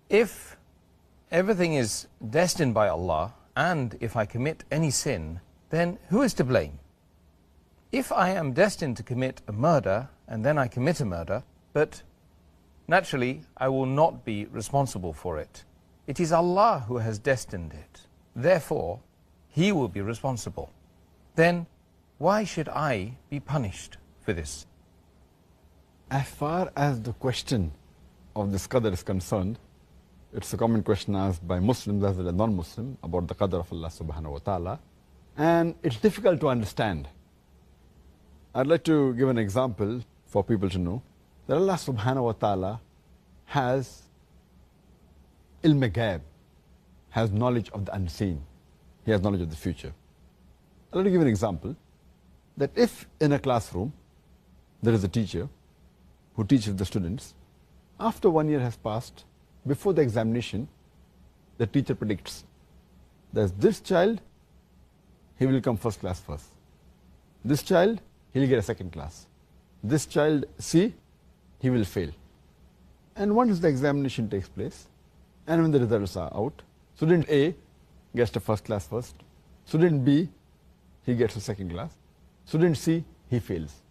If everything is destined by Allah, and if I commit any sin, then who is to blame? If I am destined to commit a murder, and then I commit a murder, but naturally I will not be responsible for it. It is Allah who has destined it. Therefore, He will be responsible. Then why should I be punished for this? As far as the question of this qadr is concerned, it's a common question asked by Muslims as well as non-Muslims about the qadr of Allah subhanahu wa ta'ala, and it's difficult to understand. I'd like to give an example for people to know that Allah subhanahu wa ta'ala has ilm ghaib, has knowledge of the unseen. He has knowledge of the future. I'd like to give an example that if in a classroom there is a teacher who teaches the students, after 1 year has passed, before the examination, the teacher predicts that this child, he will come first class first. This child, he will get a second class. This child, C, he will fail. And once the examination takes place, and when the results are out, student A gets the first class first, student B, he gets a second class, student C, he fails.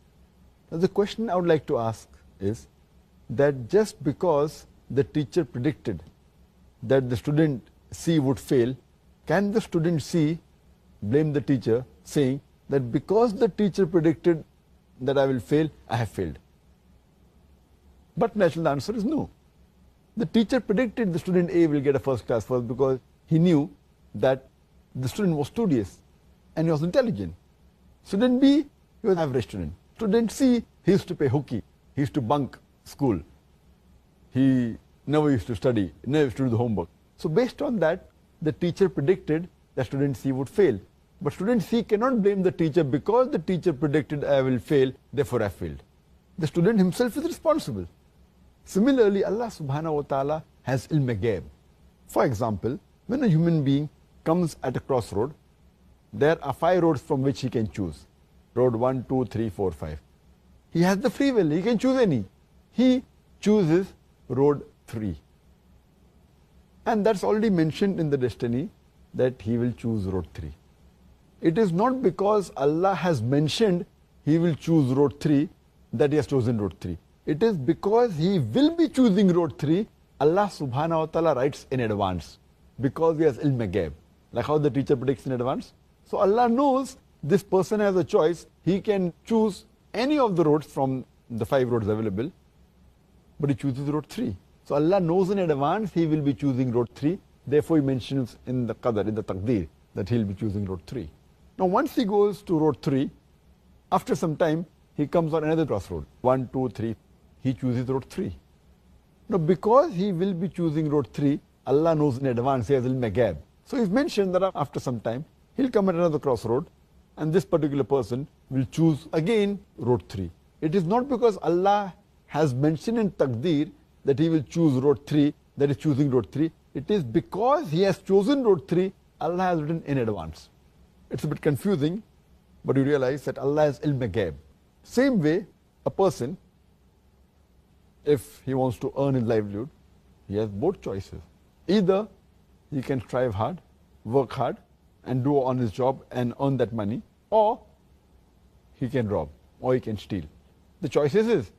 Now the question I would like to ask is that just because the teacher predicted that the student C would fail, can the student C blame the teacher saying that because the teacher predicted that I will fail, I have failed? But naturally the answer is no. The teacher predicted the student A will get a first class first because he knew that the student was studious and he was intelligent. Student B, he was an average student. Student C, he used to play hooky, he used to bunk school. He never used to study, never used to do the homework. So based on that, the teacher predicted that student C would fail. But student C cannot blame the teacher because the teacher predicted I will fail, therefore I failed. The student himself is responsible. Similarly, Allah subhanahu wa ta'ala has ilm ghaib. For example, when a human being comes at a crossroad, there are 5 roads from which he can choose. Road 1, 2, 3, 4, 5. He has the free will, he can choose any. He chooses road 3. And that's already mentioned in the destiny that he will choose road 3. It is not because Allah has mentioned he will choose road 3 that he has chosen road 3. It is because he will be choosing road 3, Allah subhanahu wa ta'ala writes in advance, because he has ilm ghaib, like how the teacher predicts in advance. So Allah knows this person has a choice, he can choose any of the roads from the 5 roads available, but he chooses road 3. So Allah knows in advance he will be choosing road 3, therefore he mentions in the qadr, in the taqdeer, that he will be choosing road 3. Now once he goes to road 3, after some time he comes on another crossroad, 1, 2, 3, he chooses road 3. Now because he will be choosing road 3, Allah knows in advance, he has ilm ghaib. So he's mentioned that after some time, he'll come at another crossroad, and this particular person will choose again road 3. It is not because Allah has mentioned in taqdeer that he will choose road 3, that is choosing road 3. It is because he has chosen road 3, Allah has written in advance. It's a bit confusing, but you realize that Allah has ilm ghaib. Same way, a person, if he wants to earn his livelihood, he has both choices. Either he can strive hard, work hard, and do on his job and earn that money, or he can rob, or he can steal. The choice is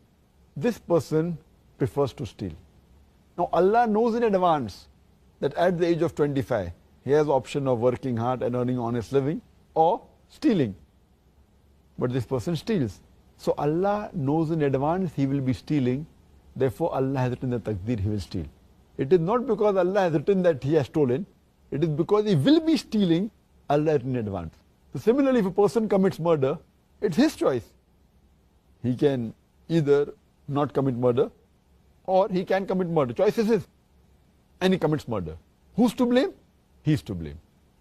this person prefers to steal. Now Allah knows in advance that at the age of 25, he has the option of working hard and earning honest living, or stealing. But this person steals. So Allah knows in advance he will be stealing, therefore Allah has written the taqdeer he will steal. It is not because Allah has written that he has stolen, it is because he will be stealing, Allah has written in advance. So similarly, if a person commits murder, it's his choice. He can either not commit murder, or he can commit murder. Choice is his. And he commits murder. Who's to blame? He's to blame.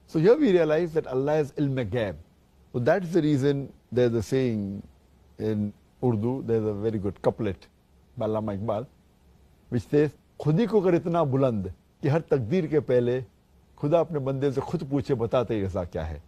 So here we realize that Allah has ilm ghaib. So that's the reason there's a saying in Urdu, there's a very good couplet by Allama Iqbal, which says, खुदी को कर इतना बुलंद कि हर तकदीर के पहले खुदा अपने बंदे से खुद पूछे बताते ही रज़ा क्या है।